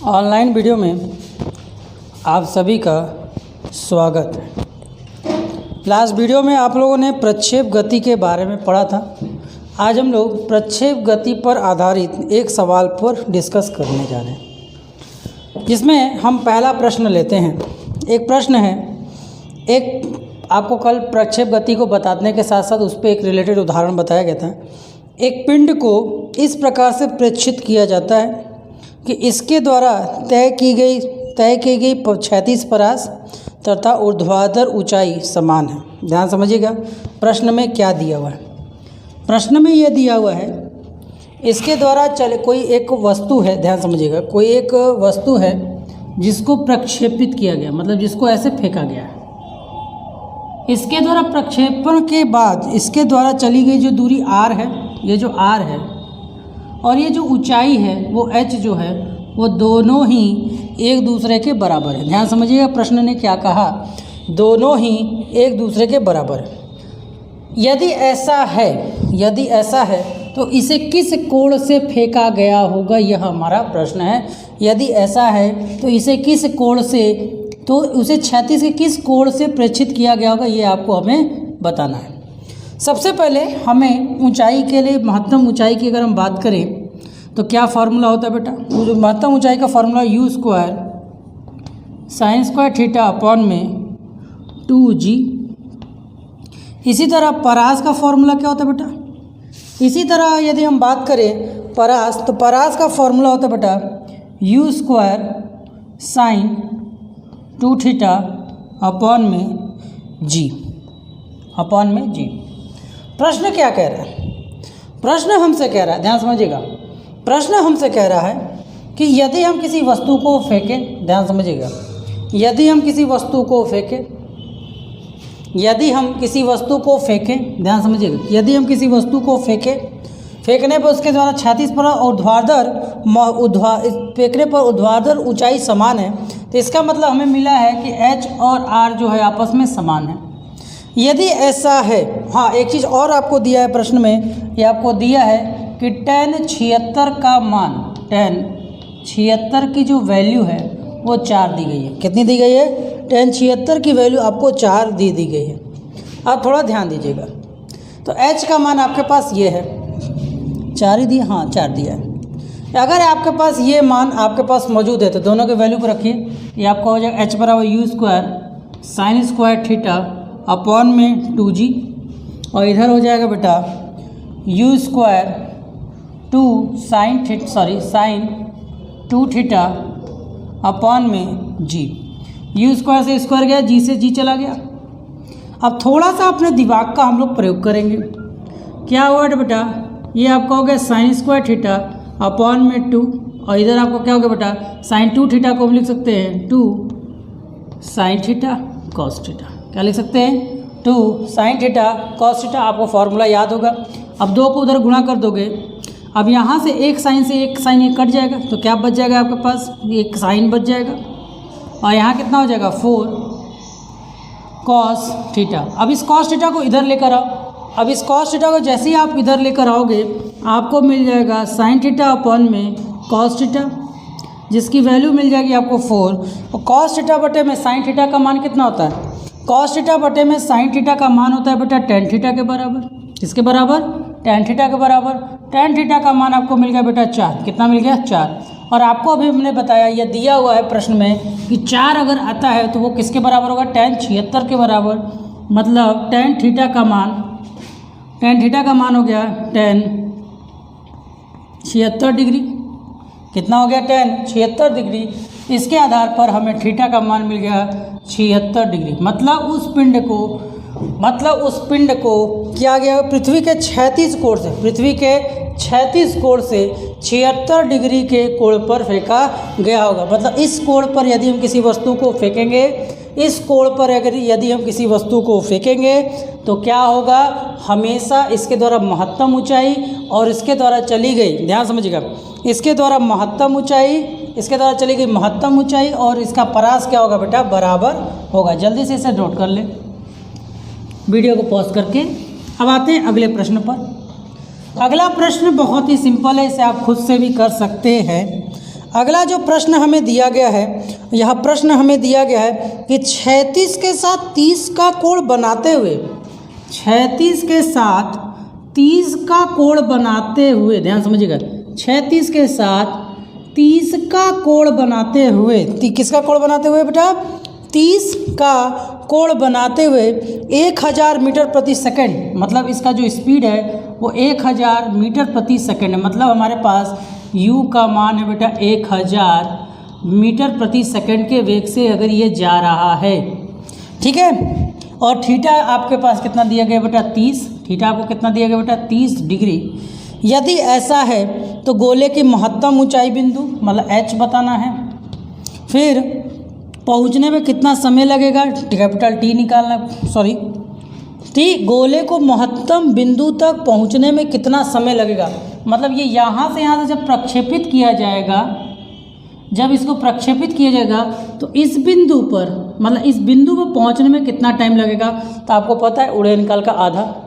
Online video में आप सभी का स्वागत है। लास्ट वीडियो में आप लोगों ने प्रक्षेप गति के बारे में पढ़ा था। आज हम लोग प्रक्षेप गति पर आधारित एक सवाल पर डिस्कस करने जा रहे हैं, जिसमें हम पहला प्रश्न लेते हैं। एक प्रश्न है, एक आपको कल प्रक्षेप गति को बताने के साथ साथ उस पर एक रिलेटेड उदाहरण बताया गया था। एक पिंड को इस प्रकार से प्रेक्षित किया जाता है कि इसके द्वारा तय की गई क्षैतिज परास तथा ऊर्ध्वाधर ऊंचाई समान है। ध्यान समझिएगा, प्रश्न में क्या दिया हुआ है। प्रश्न में यह दिया हुआ है, इसके द्वारा कोई एक वस्तु है, ध्यान समझिएगा, कोई एक वस्तु है जिसको प्रक्षेपित किया गया, मतलब जिसको ऐसे फेंका गया है। इसके द्वारा प्रक्षेपण के बाद इसके द्वारा चली गई जो दूरी r है, ये जो r है, और ये जो ऊंचाई है वो h जो है, वो दोनों ही एक दूसरे के बराबर है। ध्यान समझिएगा, प्रश्न ने क्या कहा, दोनों ही एक दूसरे के बराबर है। यदि ऐसा है तो इसे किस कोण से फेंका गया होगा, यह हमारा प्रश्न है। यदि ऐसा है तो इसे किस कोण से, तो उसे क्षैतिज के किस कोण से प्रेक्षित किया गया होगा, ये आपको हमें बताना है। सबसे पहले हमें ऊंचाई के लिए, महत्तम ऊंचाई की अगर हम बात करें तो क्या फार्मूला होता है बेटा, वो जो महत्तम ऊंचाई का formula u² sin² theta upon में 2g। इसी तरह परास का फार्मूला क्या होता है बेटा, इसी तरह यदि हम बात करें परास, तो परास का फार्मूला होता है बेटा u² sin² थीटा अपॉन में g। प्रश्न क्या कह रहा है, प्रश्न हमसे कह रहा है, ध्यान समझिएगा, प्रश्न हमसे कह रहा है कि यदि हम किसी वस्तु को फेंकें, ध्यान समझिएगा, यदि हम किसी वस्तु को फेंकें, ध्यान समझिएगा, यदि हम किसी वस्तु को फेंकने पर उसके द्वारा क्षैतिज पर और फेंकने पर ऊर्ध्वाधर ऊंचाई समान है, तो इसका मतलब हमें मिला है कि h और r जो है आपस में समान है। यदि ऐसा है, हाँ एक चीज़ और आपको दिया है प्रश्न में, ये आपको दिया है कि tan 76 का मान, tan 76 की जो वैल्यू है वो 4 दी गई है। कितनी दी गई है, tan 76 की वैल्यू आपको 4 दी गई है। आप थोड़ा ध्यान दीजिएगा, तो h का मान आपके पास ये है, 4 ही दिया, हाँ 4 दिया है। अगर आपके पास ये मान आपके पास मौजूद है तो दोनों के वैल्यू को रखिए, ये आपका हो जाएगा h बराबर u² sin² थीटा अपॉन में 2g, और इधर हो जाएगा बेटा u² sin² थीटा अपॉन में g। u² से स्क्वायर गया, g से g चला गया। अब थोड़ा सा अपने दिमाग का हम लोग प्रयोग करेंगे। क्या हुआ बेटा, ये आपका हो गया sin² थीटा अपॉन में 2, और इधर आपको क्या हो गया बेटा, sin² थीटा को हम लिख सकते हैं 2 sin थीटा cos थीटा। क्या लिख सकते हैं, 2 sin थीटा cos थीटा। आपको फार्मूला याद होगा। अब 2 को उधर गुणा कर दोगे, अब यहाँ से एक साइन से एक साइन ये कट जाएगा, तो क्या बच जाएगा आपके पास, एक साइन बच जाएगा, और यहाँ कितना हो जाएगा 4 cos थीटा। अब इस cos थीटा को इधर लेकर आओ, अब इस cos थीटा को जैसे ही आप इधर लेकर आओगे आपको मिल जाएगा sin थीटा अपॉन में cos थीटा, जिसकी वैल्यू मिल जाएगी आपको 4। और cos थीटा बटे में sin थीटा का मान कितना होता है, cos थीटा बटे में sin थीटा का मान होता है बेटा tan थीटा के बराबर। किसके बराबर, tan थीटा के बराबर। tan थीटा का मान आपको मिल गया बेटा 4। कितना मिल गया, 4। और आपको अभी हमने बताया, यह दिया हुआ है प्रश्न में कि 4 अगर आता है तो वो किसके बराबर होगा, tan 76 के बराबर। मतलब tan थीटा का मान हो गया tan 76 डिग्री। कितना हो गया, tan 76 डिग्री। इसके आधार पर हमें थीटा का मान मिल गया 76 डिग्री। मतलब उस पिंड को किया गया पृथ्वी के क्षैतिज कोण से 76 डिग्री के कोण पर फेंका गया होगा। मतलब इस कोण पर यदि हम किसी वस्तु को फेंकेंगे, इस कोण पर अगर यदि हम किसी वस्तु को फेंकेंगे तो क्या होगा, हमेशा इसके द्वारा महत्तम ऊंचाई और इसके द्वारा चली गई, ध्यान समझिएगा, इसके द्वारा चली गई महत्तम ऊंचाई और इसका परास क्या होगा बेटा, बराबर होगा। जल्दी से इसे नोट कर ले, वीडियो को पॉज करके। अब आते हैं अगले प्रश्न पर। अगला प्रश्न बहुत ही सिंपल है, इसे आप खुद से भी कर सकते हैं। अगला जो प्रश्न हमें दिया गया है, यह प्रश्न हमें दिया गया है कि 36 के साथ 30 का कोण बनाते हुए, 36 के साथ 30 का कोण बनाते हुए, ध्यान समझिएगा, 36 के साथ 30 का कोण बनाते हुए, किसका कोण बनाते हुए बेटा? 30 का कोण बनाते हुए 1000 मीटर प्रति सेकंड, मतलब इसका जो स्पीड है वो 1000 मीटर प्रति सेकंड है। मतलब हमारे पास u का मान है बेटा 1000 मीटर प्रति सेकंड के वेग से अगर ये जा रहा है, ठीक है। और थीटा आपके पास कितना दिया गया बेटा? 30। थीटा आपको कितना दिया गया बेटा? 30 डिग्री। यदि ऐसा है तो गोले की महत्तम ऊंचाई बिंदु मतलब h बताना है, फिर पहुंचने में कितना समय लगेगा, कैपिटल T निकालना, T, गोले को महत्तम बिंदु तक पहुंचने में कितना समय लगेगा, मतलब ये यहाँ से जब प्रक्षेपित किया जाएगा, जब इसको प्रक्षेपित किया जाएगा तो इस बिंदु पर, मतलब इस बिंदु पर पहुंचने में कितना टाइम लगेगा, तो आपको पता है उड़ान काल का आधा।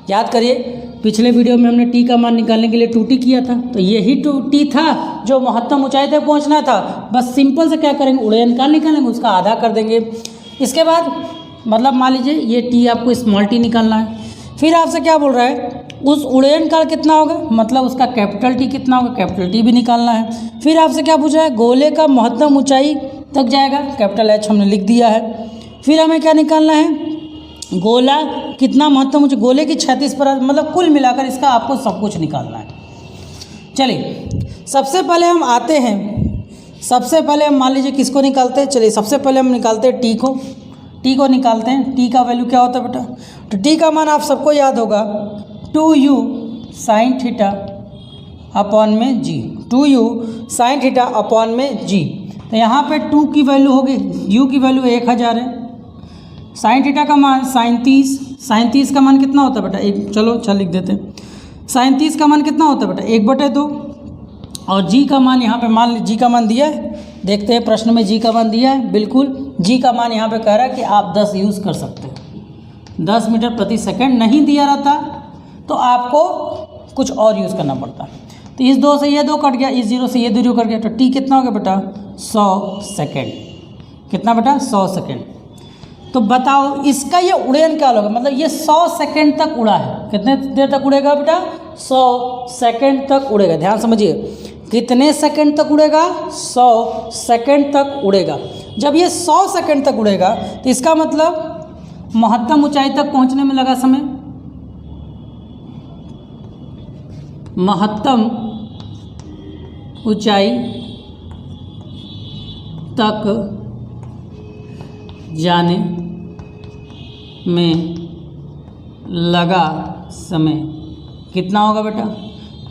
याद करिए, पिछले वीडियो में हमने टी का मान निकालने के लिए 2t किया था, तो यही 2t था जो महत्तम ऊंचाई तक पहुंचना था। बस सिंपल से क्या करेंगे, उड़ान काल निकालेंगे, उसका आधा कर देंगे। इसके बाद मतलब मान लीजिए ये t आपको स्मॉल t निकालना है, फिर आपसे क्या बोल रहा है, उस उड़ान काल कितना होगा, मतलब उसका कैपिटल T कितना होगा, कैपिटल T भी निकालना है। फिर आपसे क्या पूछा है, गोले का महत्तम ऊंचाई तक जाएगा, कैपिटल H हमने लिख दिया है। फिर हमें क्या निकालना है, गोला कितना महत्तम ऊंचाई, गोले की 36 परत, मतलब कुल मिलाकर इसका आपको सब कुछ निकालना है। चलिए सबसे पहले हम आते हैं, सबसे पहले हम मान लीजिए किसको निकालते हैं, चलिए सबसे पहले हम निकालते हैं टी को निकालते हैं। टी का वैल्यू क्या होता है बेटा, तो टी का मान आप सबको याद होगा 2u साइन थीटा अपॉन में जी, 2u साइन थीटा अपॉन में जी। तो यहाँ पे 2 की वैल्यू होगी, u की वैल्यू 1000 है, साइन थीटा का मान साइन 30 का मान कितना होता है बेटा, एक, चलो अच्छा लिख देते हैं, साइन 30 का मान कितना होता है बेटा 1/2, और जी का मान यहाँ पे मान जी का मान दिया है, देखते हैं प्रश्न में जी का मान दिया है, बिल्कुल जी का मान यहाँ पे कह रहा है कि आप 10 यूज़ कर सकते हैं। 10 मीटर प्रति सेकंड नहीं दिया रहता तो आपको कुछ और यूज़ करना पड़ता। तो इस 2 से ये 2 कट गया, इस 0 से ये 0 कट गया, तो टी कितना हो गया बेटा 100 सेकेंड। कितना बेटा 100 सेकेंड। तो बताओ इसका ये उड़ान क्या होगा, मतलब ये 100 सेकेंड तक उड़ा है, कितने देर तक उड़ेगा बेटा 100 सेकेंड तक उड़ेगा। ध्यान समझिए, कितने सेकंड तक उड़ेगा, 100 सेकंड तक उड़ेगा। जब ये 100 सेकंड तक उड़ेगा तो इसका मतलब महत्तम ऊंचाई तक पहुंचने में लगा समय, महत्तम ऊंचाई तक जाने में लगा समय कितना होगा बेटा,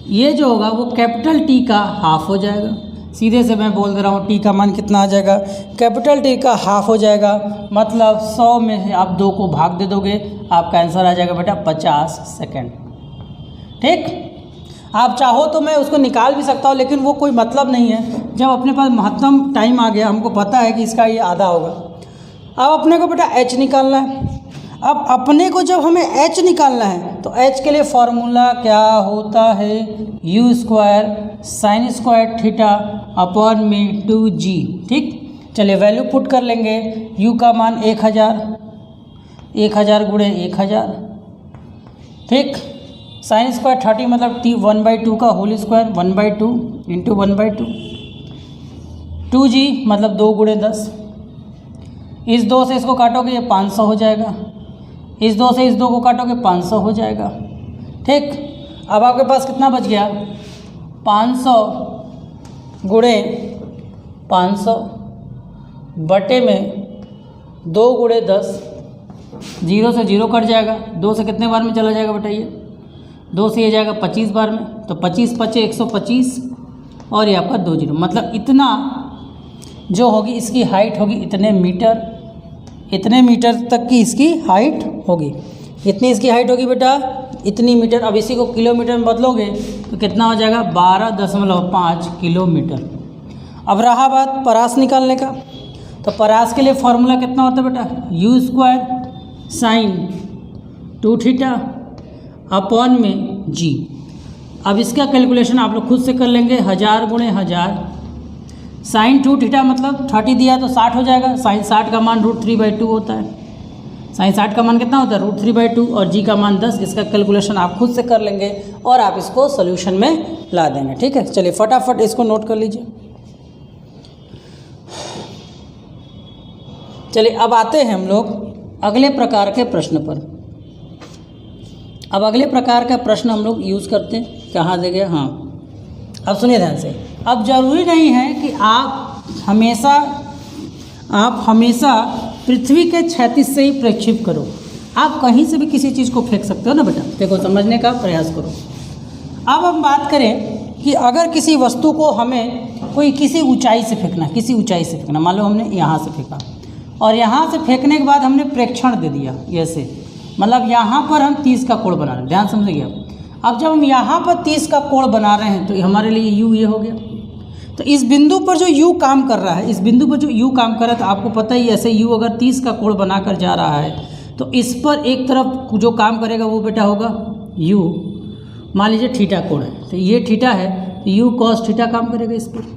ये जो होगा वो कैपिटल टी का हाफ हो जाएगा। सीधे से मैं बोल दे रहा हूँ टी का मान कितना आ जाएगा, कैपिटल टी का हाफ हो जाएगा, मतलब 100 में से आप 2 को भाग दे दोगे, आपका आंसर आ जाएगा बेटा 50 सेकेंड। ठीक, आप चाहो तो मैं उसको निकाल भी सकता हूँ, लेकिन वो कोई मतलब नहीं है। जब अपने पास महत्तम टाइम आ गया, हमको पता है कि इसका ये आधा होगा। अब अपने को बेटा एच निकालना है। अब अपने को जब हमें एच निकालना है तो एच के लिए फॉर्मूला क्या होता है, you square sine square theta upon में 2g। ठीक, चलिए वैल्यू पुट कर लेंगे। यू का मान 1000 गुणे 1000, ठीक, साइन स्क्वायर 30 मतलब 1/2 का होल स्क्वायर 1/2 इंटू 1/2, 2g मतलब 2 गुणे 10। इस 2 से इसको काटोगे ये 500 हो जाएगा, इस 2 से इस 2 को काटोगे 500 हो जाएगा। ठीक, अब आपके पास कितना बच गया, 500 गुणे 500 बटे में 2 गुणे 10, 0 से 0 कट जाएगा, 2 से कितने बार में चला जाएगा बेटा, ये 2 से ये जाएगा 25 बार में, तो 25 पचे 125 और ये आपका 2 0, मतलब इतना जो होगी इसकी हाइट होगी इतने मीटर, इतने मीटर तक की इसकी हाइट होगी। कितनी इसकी हाइट होगी बेटा, इतनी मीटर। अब इसी को किलोमीटर में बदलोगे तो कितना हो जाएगा 12.5 किलोमीटर। अब रहा बात परास निकालने का, तो परास के लिए फॉर्मूला कितना होता है बेटा, you square sine 2 theta upon में जी। अब इसका कैलकुलेशन आप लोग खुद से कर लेंगे, 1000 गुणे 1000 साइन 2 थीटा मतलब 30 दिया तो 60 हो जाएगा। साइन 60 का मान √3/2 होता है। साइन 60 का मान कितना होता है? √3/2 और जी का मान 10। इसका कैलकुलेशन आप खुद से कर लेंगे और आप इसको सोल्यूशन में ला देंगे। ठीक है, चलिए फटाफट इसको नोट कर लीजिए। चलिए अब आते हैं हम लोग अगले प्रकार के प्रश्न पर। अब अगले प्रकार का प्रश्न हम लोग यूज़ करते हैं, कहाँ दे गया, हाँ अब सुनिए ध्यान से। अब जरूरी नहीं है कि आप हमेशा पृथ्वी के क्षैतिज से ही प्रक्षेप करो। आप कहीं से भी किसी चीज़ को फेंक सकते हो ना बेटा। देखो, समझने का प्रयास करो। अब हम बात करें कि अगर किसी वस्तु को हमें कोई किसी ऊंचाई से फेंकना, मान लो हमने यहाँ से फेंका और यहाँ से फेंकने के बाद हमने प्रेक्षण दे दिया ऐसे, मतलब यहाँ पर हम 30 का कोण बना रहे हैं। ध्यान समझिए। अब जब हम यहाँ पर 30 का कोण बना रहे हैं तो हमारे लिए यू ये हो गया। तो इस बिंदु पर जो यू काम कर रहा है, तो आपको पता ही ऐसे यू अगर 30 का कोण बनाकर जा रहा है तो इस पर एक तरफ जो काम करेगा वो बेटा होगा यू। मान लीजिए थीटा कोण है तो ये थीटा है तो यू कॉस थीटा काम करेगा इस पर।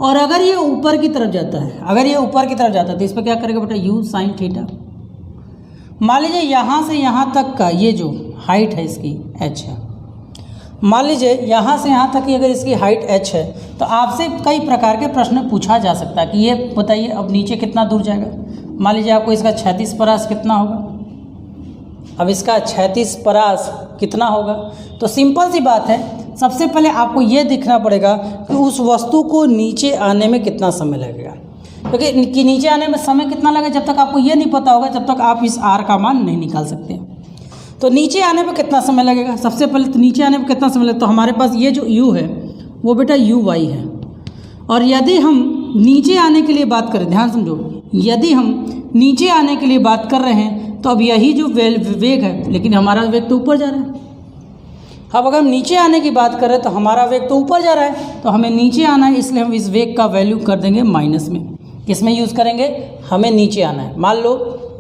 और अगर ये ऊपर की तरफ जाता है, तो इस पर क्या करेगा बेटा? You sine theta. मान लीजिए यहाँ से यहाँ तक का ये जो हाइट है इसकी h है। मान लीजिए यहाँ से यहाँ तक की अगर इसकी हाइट h है तो आपसे कई प्रकार के प्रश्न पूछा जा सकता है कि ये बताइए अब नीचे कितना दूर जाएगा। मान लीजिए आपको इसका क्षैतिज परास कितना होगा। अब इसका क्षैतिज परास कितना होगा, तो सिंपल सी बात है, सबसे पहले आपको ये देखना पड़ेगा कि उस वस्तु को नीचे आने में कितना समय लगेगा। क्योंकि नीचे आने में समय कितना लगेगा, जब तक आपको ये नहीं पता होगा तब तक आप इस r का मान नहीं निकाल सकते। तो नीचे आने में कितना समय लगेगा, सबसे पहले तो नीचे आने में कितना समय लगेगा, तो हमारे पास ये जो u है वो बेटा uy है। और यदि हम नीचे आने के लिए बात करें, ध्यान समझो, यदि हम नीचे आने के लिए बात कर रहे हैं तो अब यही जो वेग है, लेकिन हमारा वेग तो ऊपर जा रहा है। अब अगर हम नीचे आने की बात करें तो हमारा वेग तो ऊपर जा रहा है, तो हमें नीचे आना है, इसलिए हम इस वेग का वैल्यू कर देंगे माइनस में। किस में यूज़ करेंगे? हमें नीचे आना है। मान लो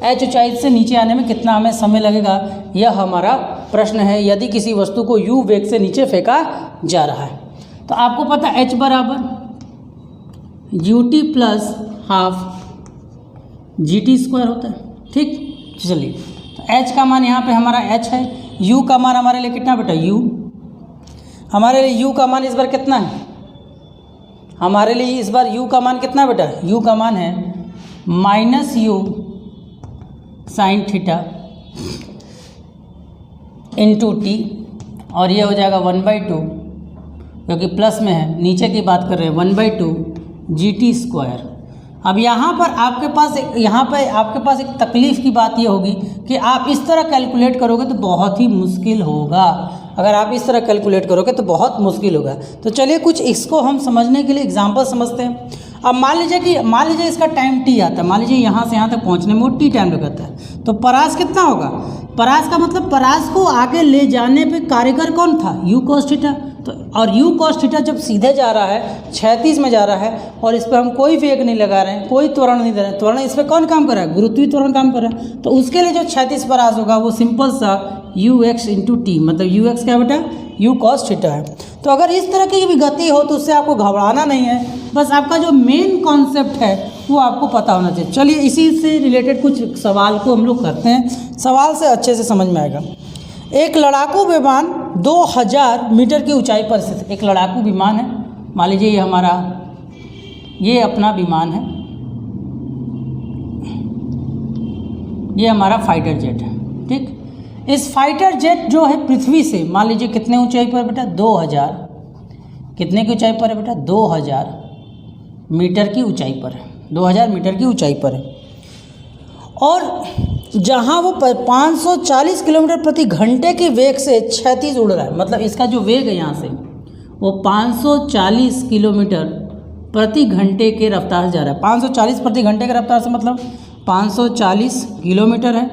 h ऊंचाई से नीचे आने में कितना हमें समय लगेगा, यह हमारा प्रश्न है यदि किसी वस्तु को u वेग से नीचे फेंका जा रहा है। तो आपको पता है h बराबर ut प्लस हाफ GT² होता है। ठीक, चलिए तो h का मान यहाँ पे हमारा h है, u का मान हमारे लिए कितना बेटा? u। हमारे लिए u का मान इस बार कितना है? हमारे लिए इस बार u का मान कितना बेटा? u का मान है -u sine theta into T, और ये हो जाएगा 1/2, क्योंकि प्लस में है, नीचे की बात कर रहे हैं, 1/2 GT²। अब यहाँ पर आपके पास एक तकलीफ़ की बात ये होगी कि आप इस तरह कैलकुलेट करोगे तो बहुत ही मुश्किल होगा। अगर आप इस तरह कैलकुलेट करोगे तो बहुत मुश्किल होगा। तो चलिए कुछ इसको हम समझने के लिए एग्जांपल समझते हैं। अब मान लीजिए इसका टाइम टी आता है, मान लीजिए यहाँ से यहाँ तक पहुँचने में वो टी टाइम लगता है, तो परास कितना होगा? परास का मतलब परास को आगे ले जाने पे कारीगर कौन था? You cos theta. तो और यू कॉस थीटा जब सीधे जा रहा है, क्षैतिज में जा रहा है, और इस पर हम कोई वेग नहीं लगा रहे हैं, कोई त्वरण नहीं दे रहे हैं, त्वरण इस पर कौन काम कर रहा है? गुरुत्वीय त्वरण काम कर रहा है। तो उसके लिए जो क्षैतिज परास होगा वो सिंपल सा ux इंटू टी, मतलब ux क्या बेटा? यू कॉस थीटा है। तो अगर इस तरह की भी गति हो तो उससे आपको घबराना नहीं है, बस आपका जो मेन कॉन्सेप्ट है वो आपको पता होना चाहिए। चलिए इसी से रिलेटेड कुछ सवाल को हम लोग करते हैं, सवाल से अच्छे से समझ में आएगा। एक लड़ाकू विमान 2000 मीटर की ऊंचाई पर स्थित, एक लड़ाकू विमान है, मान लीजिए ये अपना विमान है, ये हमारा फाइटर जेट है। ठीक, इस फाइटर जेट जो है पृथ्वी से मान लीजिए कितने ऊंचाई पर बेटा? 2000, कितने की ऊंचाई पर है बेटा? 2000 मीटर की ऊंचाई पर है, 2000 मीटर की ऊंचाई पर है। और जहाँ वो 540 किलोमीटर प्रति घंटे के वेग से क्षैतिज उड़ रहा है, मतलब इसका जो वेग है यहाँ से वो 540 किलोमीटर प्रति घंटे के रफ्तार से जा रहा है। 540 प्रति घंटे के रफ्तार से मतलब 540 किलोमीटर है,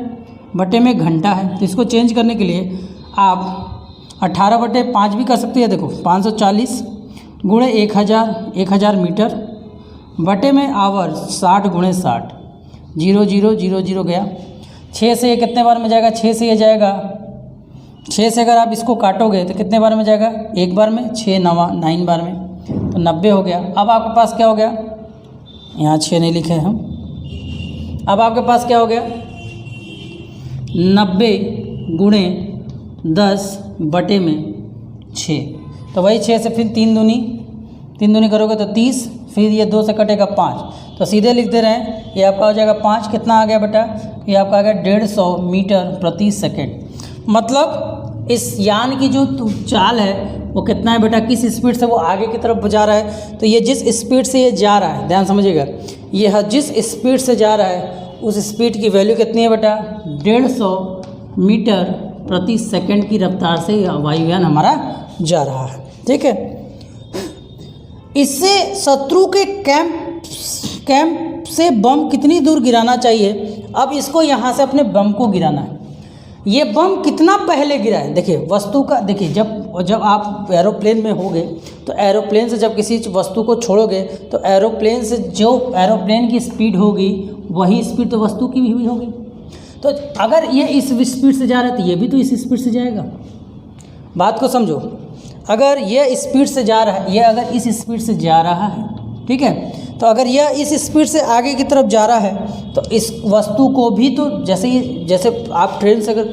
बटे में घंटा है। तो इसको चेंज करने के लिए आप 18/5 भी कर सकते हैं। देखो 540 गुणे 1000 मीटर बटे में आवर 60 गुणे 60, 0 0 0 0 गया। 6 से ये कितने बार में जाएगा? 6 से ये जाएगा, 6 से अगर आप इसको काटोगे तो कितने बार में जाएगा? एक बार में, 6 9 बार में, तो 90 हो गया। अब आपके पास क्या हो गया? यहाँ 6 नहीं लिखे हम। अब आपके पास क्या हो गया, 90 गुणे 10 बटे में 6, तो वही 6 से फिर 3 दूनी करोगे तो 30, फिर ये 2 से कटेगा 5, तो सीधे लिख दे रहे हैं ये आपका हो जाएगा 5। कितना आ गया बेटा, ये आपका आ गया 150 मीटर प्रति सेकेंड। मतलब इस यान की जो चाल है वो कितना है बेटा, किस स्पीड से वो आगे की तरफ जा रहा है। तो ये जिस स्पीड से ये जा रहा है, ध्यान समझिएगा, ये जिस स्पीड से जा रहा है उस स्पीड की वैल्यू कितनी है बेटा, 150 मीटर प्रति सेकंड की रफ्तार से वायुयान हमारा जा रहा है। ठीक है, इससे शत्रु के कैंप से बम कितनी दूर गिराना चाहिए। अब इसको यहाँ से अपने बम को गिराना है। ये बम कितना पहले गिरा है, देखिए वस्तु का, देखिए जब आप एरोप्लेन में होगे तो एरोप्लेन से जब किसी वस्तु को छोड़ोगे तो एरोप्लेन से जो एरोप्लेन की स्पीड होगी वही स्पीड तो वस्तु की भी हुई होगी। तो अगर ये इस स्पीड से जा रहा है तो ये भी तो इस स्पीड से जाएगा। बात को समझो, अगर ये स्पीड से जा रहा है, ये अगर इस स्पीड से जा रहा है, ठीक है, तो अगर यह इस स्पीड से आगे की तरफ जा रहा है तो इस वस्तु को भी तो जैसे आप ट्रेन से अगर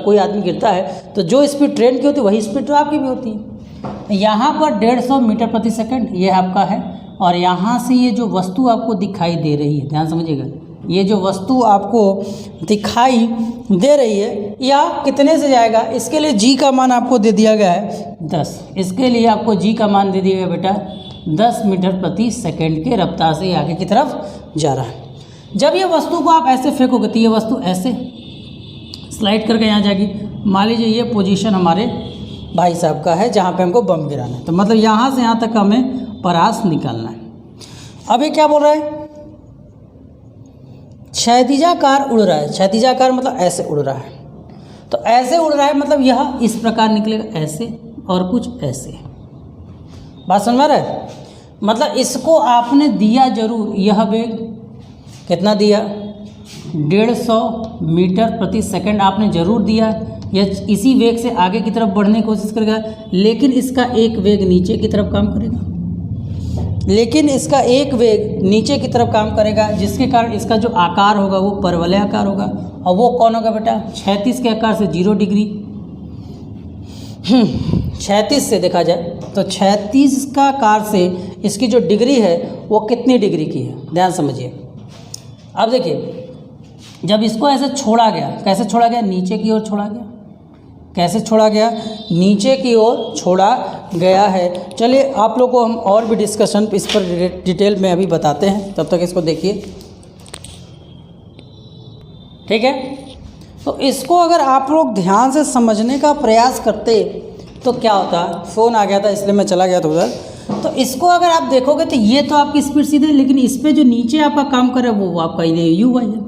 कोई आदमी गिरता है तो जो स्पीड ट्रेन की होती है वही स्पीड तो आपकी भी होती है। यहाँ पर 150 मीटर प्रति सेकंड ये आपका है, और यहाँ से ये जो वस्तु आपको दिखाई दे रही है, ध्यान समझिएगा, ये जो वस्तु आपको दिखाई दे रही है या कितने से जाएगा, इसके लिए जी का मान आपको दे दिया गया है 10। इसके लिए आपको जी का मान दे दिया गया बेटा 10 मीटर प्रति सेकंड के रफ्तार से आगे की तरफ जा रहा है। जब ये वस्तु को आप ऐसे फेंकोगे तो ये वस्तु ऐसे स्लाइड करके यहाँ जाएगी। मान लीजिए ये पोजीशन हमारे भाई साहब का है जहाँ पे हमको बम गिराना है, तो मतलब यहाँ से यहाँ तक हमें परास निकालना है। अब ये क्या बोल रहा है, क्षैतिजाकार उड़ रहा है। क्षैतिजाकार मतलब ऐसे उड़ रहा है, तो ऐसे उड़ रहा है मतलब यह इस प्रकार निकलेगा, ऐसे और कुछ ऐसे। बात समझ में आ रहा है, मतलब इसको आपने दिया जरूर, यह वेग कितना दिया, 150 मीटर प्रति सेकंड आपने जरूर दिया। यह इसी वेग से आगे की तरफ बढ़ने की कोशिश करेगा, लेकिन इसका एक वेग नीचे की तरफ काम करेगा, जिसके कारण इसका जो आकार होगा वो परवलय आकार होगा। और वो कौन होगा बेटा, 36 के आकार से 0 डिग्री। 36 से देखा जाए तो 36 का आकार से इसकी जो डिग्री है वो कितनी डिग्री की है, ध्यान समझिए। अब देखिए, जब इसको ऐसे छोड़ा गया, कैसे छोड़ा गया, नीचे की ओर छोड़ा गया। कैसे छोड़ा गया, नीचे की ओर छोड़ा गया है। चलिए आप लोग को हम और भी डिस्कशन इस पर डिटेल में अभी बताते हैं, तब तक इसको देखिए, ठीक है। तो इसको अगर आप लोग ध्यान से समझने का प्रयास करते तो क्या होता, फ़ोन आ गया था इसलिए मैं चला गया था उधर। तो इसको अगर आप देखोगे तो ये तो आपकी स्पीड सीधे, लेकिन इस पर जो नीचे आपका काम कर रहा है वो आपका यू वाई है,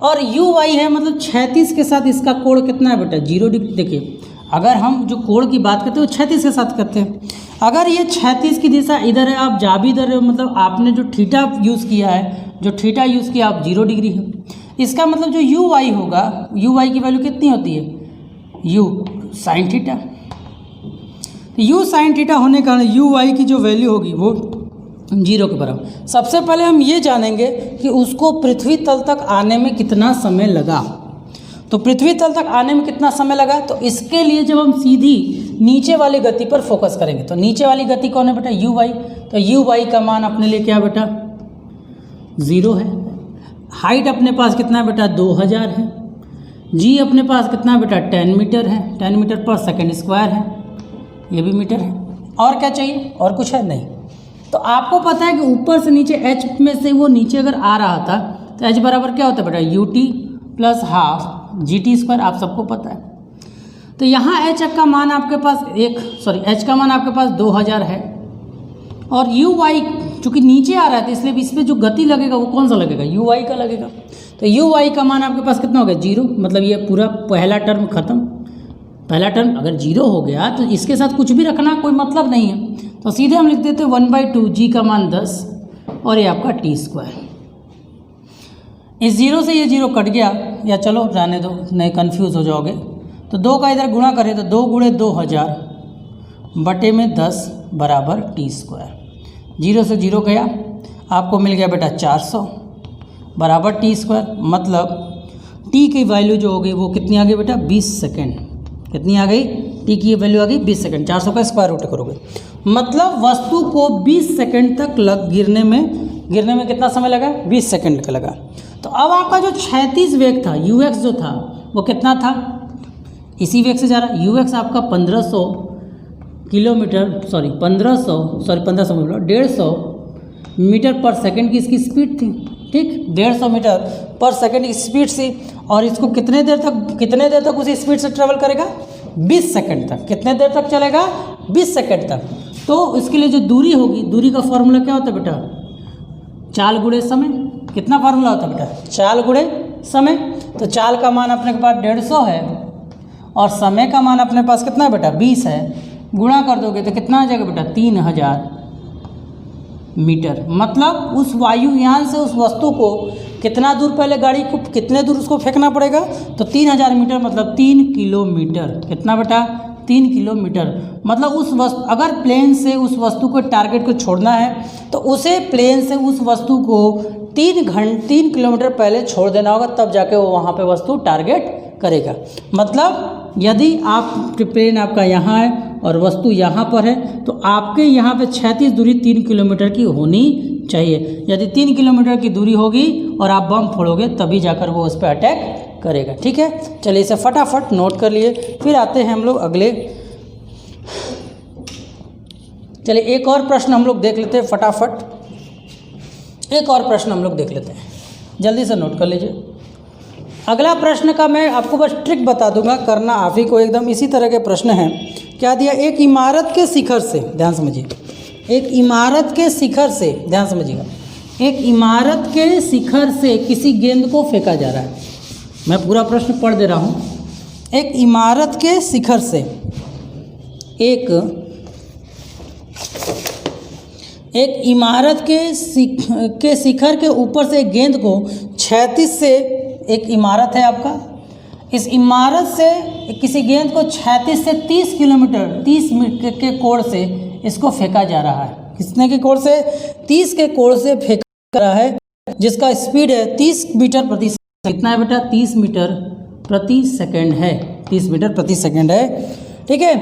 और यू वाई है मतलब 36 के साथ इसका कोण कितना है बेटा, 0 डिग्री। देखिए अगर हम जो कोण की बात करते हैं वो 36 के साथ करते हैं। अगर ये 36 की दिशा इधर है, आप जा भी इधर है, मतलब आपने जो थीटा यूज़ किया है, जो थीटा यूज़ किया आप 0 डिग्री है। इसका मतलब जो यू वाई होगा, यू वाई की वैल्यू कितनी होती है, you sine theta. You sine theta होने के कारण यू वाई की जो वैल्यू होगी वो 0 के बराबर। सबसे पहले हम ये जानेंगे कि उसको पृथ्वी तल तक आने में कितना समय लगा। तो पृथ्वी तल तक आने में कितना समय लगा, तो इसके लिए जब हम सीधी नीचे वाली गति पर फोकस करेंगे, तो नीचे वाली गति कौन है बेटा, यू वाई। तो यू वाई का मान अपने लिए क्या बेटा, 0 है। हाइट अपने पास कितना है बेटा, 2000 है। जी अपने पास कितना है बेटा, 10 मीटर है। 10 मीटर पर सेकेंड स्क्वायर है, ये भी मीटर है। और क्या चाहिए, और कुछ है नहीं। तो आपको पता है कि ऊपर से नीचे एच में से वो नीचे अगर आ रहा था तो एच बराबर क्या होता है बेटा, U T plus half G T square, आप सबको पता है। तो यहाँ एच का मान आपके पास एच का मान आपके पास 2000 है, और यू वाई चूँकि नीचे आ रहा है तो इसलिए इस पर जो गति लगेगा वो कौन सा लगेगा, यू वाई का लगेगा। तो यू वाई का मान आपके पास कितना हो गया, 0। मतलब ये पूरा पहला टर्म खत्म। पहला टर्म अगर 0 हो गया तो इसके साथ कुछ भी रखना कोई मतलब नहीं है, तो सीधे हम लिख देते हैं 1/2 जी का मान 10 और ये आपका टी स्क्वायर। इस 0 से ये 0 कट गया, या चलो रहने दो, नहीं कन्फ्यूज़ हो जाओगे। तो 2 का इधर गुणा करें तो 2 गुणे 2000 बटे में 10 बराबर टी स्क्वायर। 0 से 0 गया। आपको मिल गया बेटा 400 बराबर टी स्क्वायर, मतलब टी की वैल्यू जो होगी वो कितनी आ गई बेटा 20 सेकेंड। कितनी आ गई? टी की वैल्यू आ गई 20 सेकेंड। 400 का स्क्वायर रूट करोगे मतलब वस्तु को 20 सेकेंड तक गिरने में कितना समय लगा? 20 सेकेंड का लगा। तो अब आपका जो क्षैतिज वेग था ux जो था वो कितना था? इसी वेग से जा रहा है। ux आपका 1500 मीटर पर सेकंड की इसकी स्पीड थी। ठीक, 150 मीटर पर सेकंड की स्पीड से, और इसको कितने देर तक उसी स्पीड से ट्रेवल करेगा? 20 सेकंड तक। कितने देर तक चलेगा? 20 सेकंड तक। तो इसके लिए जो दूरी होगी, दूरी का फॉर्मूला क्या होता है बेटा? चाल गुणे समय। कितना फार्मूला होता है बेटा? चाल गुणे समय। तो चाल का मान अपने के पास 150 है और समय का मान अपने पास कितना है बेटा? 20 है। गुणा कर दोगे तो कितना आ जाएगा बेटा? 3000 मीटर। मतलब उस वायुयान से उस वस्तु को कितना दूर, पहले गाड़ी को कितने दूर उसको फेंकना पड़ेगा? तो 3000 मीटर मतलब 3 किलोमीटर। कितना बेटा? 3 किलोमीटर। मतलब उस वस्तु, अगर प्लेन से उस वस्तु को टारगेट को छोड़ना है तो उसे प्लेन से उस वस्तु को 3 किलोमीटर पहले छोड़ देना होगा, तब जाके वो वहाँ पे वस्तु टारगेट करेगा। मतलब यदि आप प्लेन आपका यहाँ है और वस्तु यहाँ पर है तो आपके यहाँ पे क्षैतिज दूरी 3 किलोमीटर की होनी चाहिए। यदि 3 किलोमीटर की दूरी होगी और आप बम फोड़ोगे तभी जाकर वो उस पर अटैक करेगा। ठीक है, चलिए इसे फटाफट नोट कर लिए। फिर आते हैं हम लोग अगले। चलिए एक और प्रश्न हम लोग देख लेते हैं फटाफट। एक और प्रश्न हम लोग देख लेते हैं, जल्दी से नोट कर लीजिए। अगला प्रश्न का मैं आपको बस ट्रिक बता दूंगा, करना आप ही को। एकदम इसी तरह के प्रश्न हैं। क्या दिया? एक इमारत के शिखर से, ध्यान समझिए, एक इमारत के शिखर से, ध्यान समझिएगा, एक इमारत के शिखर से किसी गेंद को फेंका जा रहा है। मैं पूरा प्रश्न पढ़ दे रहा हूँ। एक इमारत के शिखर से एक इमारत के शिखर के ऊपर से एक गेंद को क्षैतिज से, एक इमारत है आपका, इस इमारत से किसी गेंद को क्षैतिज से 30 किलोमीटर 30 मीटर के कोण से इसको फेंका जा रहा है। कितने के कोण से? 30 के कोण से फेंका जा रहा है, जिसका स्पीड है 30 मीटर प्रति सेकंड। कितना है बेटा? 30 मीटर प्रति सेकंड है। 30 मीटर प्रति सेकंड है। ठीक है,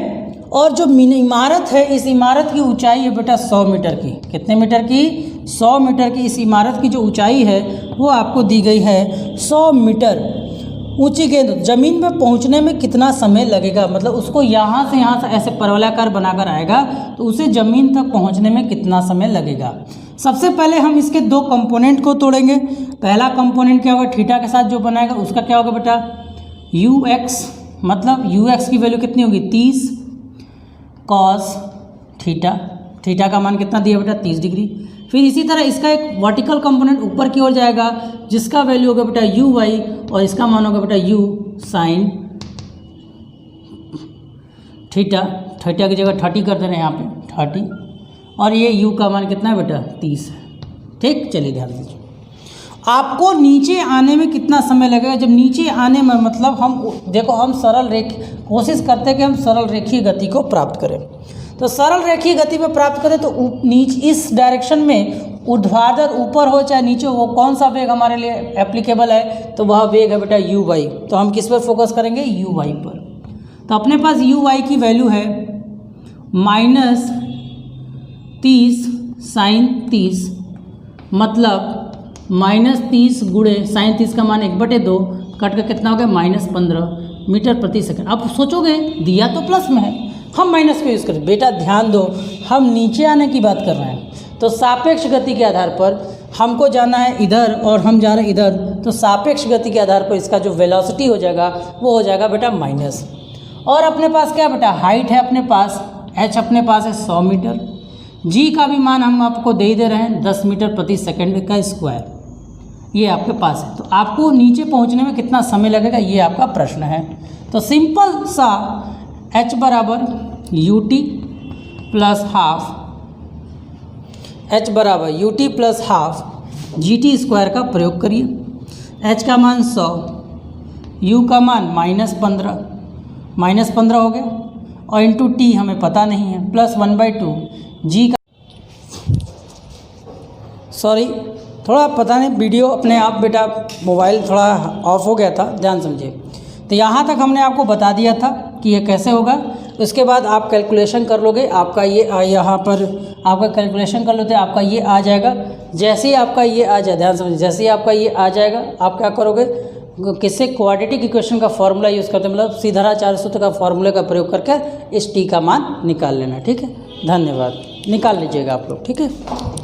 और जो इमारत है, इस इमारत की ऊंचाई है बेटा 100 मीटर की। कितने मीटर की? 100 मीटर की। इस इमारत की जो ऊंचाई है वो आपको दी गई है 100 मीटर। ऊंची गेंद जमीन में पहुंचने में कितना समय लगेगा? मतलब उसको यहाँ से ऐसे परवलयाकार बनाकर आएगा तो उसे ज़मीन तक पहुंचने में कितना समय लगेगा? सबसे पहले हम इसके दो कंपोनेंट को तोड़ेंगे। पहला कंपोनेंट क्या होगा? थीटा के साथ जो बनाएगा उसका क्या होगा बेटा? ux। मतलब ux की वैल्यू कितनी होगी? 30 कॉस थीटा। थीटा का मान कितना दिया बेटा? 30 डिग्री। फिर इसी तरह इसका एक वर्टिकल कंपोनेंट ऊपर की ओर जाएगा जिसका वैल्यू होगा बेटा uy, और इसका मान होगा बेटा u साइन थीटा। थीटा की जगह 30 कर दे रहे हैं यहाँ पे 30, और ये u का मान कितना है बेटा? 30 है। ठीक, चलिए ध्यान दीजिए। आपको नीचे आने में कितना समय लगेगा? जब नीचे आने में मतलब हम देखो, हम कोशिश करते हैं कि हम सरल रेखीय गति को प्राप्त करें। तो सरल रेखीय गति में प्राप्त करें तो नीचे इस डायरेक्शन में ऊर्ध्वाधर ऊपर हो चाहे नीचे हो, कौन सा वेग हमारे लिए एप्लीकेबल है? तो वह वेग है बेटा uy। तो हम किस पर फोकस करेंगे? uy पर। तो अपने पास uy की वैल्यू है -30 साइन 30, मतलब -30 गुणे साइन 30 का मान 1/2 कट कर कितना हो गया? -15 मीटर प्रति सेकंड। अब सोचोगे दिया तो प्लस में है, हम माइनस को यूज़ करें। बेटा ध्यान दो, हम नीचे आने की बात कर रहे हैं तो सापेक्ष गति के आधार पर हमको जाना है इधर और हम जा रहे हैं इधर, तो सापेक्ष गति के आधार पर इसका जो वेलोसिटी हो जाएगा वो हो जाएगा बेटा माइनस। और अपने पास क्या बेटा? हाइट है अपने पास, h अपने पास है 100 मीटर, g का भी मान हम आपको दे ही दे रहे हैं 10 मीटर प्रति सेकंड का स्क्वायर, ये आपके पास है। तो आपको नीचे पहुंचने में कितना समय लगेगा, ये आपका प्रश्न है। तो सिंपल सा h बराबर ut प्लस हाफ, h बराबर ut plus half gt square का प्रयोग करिए। h का मान 100, u का मान -15 हो गया, और इंटू t हमें पता नहीं है, प्लस 1/2 g का सॉरी, थोड़ा पता नहीं वीडियो अपने आप बेटा मोबाइल थोड़ा ऑफ हो गया था, ध्यान समझिए। तो यहाँ तक हमने आपको बता दिया था कि ये कैसे होगा। उसके बाद आप कैलकुलेशन कर लोगे, आपका ये यहाँ पर आपका कैलकुलेशन कर लेते हैं, आपका ये आ जाएगा। जैसे ही आपका ये आ जाए, ध्यान समझिए, जैसे ही आपका ये आ जाएगा आप क्या करोगे, किससे क्वाड्रेटिक इक्वेशन का फॉर्मूला यूज़ करते हैं, मतलब सीधाराचार्य सूत्र का फॉर्मूले का प्रयोग करके इस टी का मान निकाल लेना। ठीक है, धन्यवाद। निकाल लीजिएगा आप लोग, ठीक है।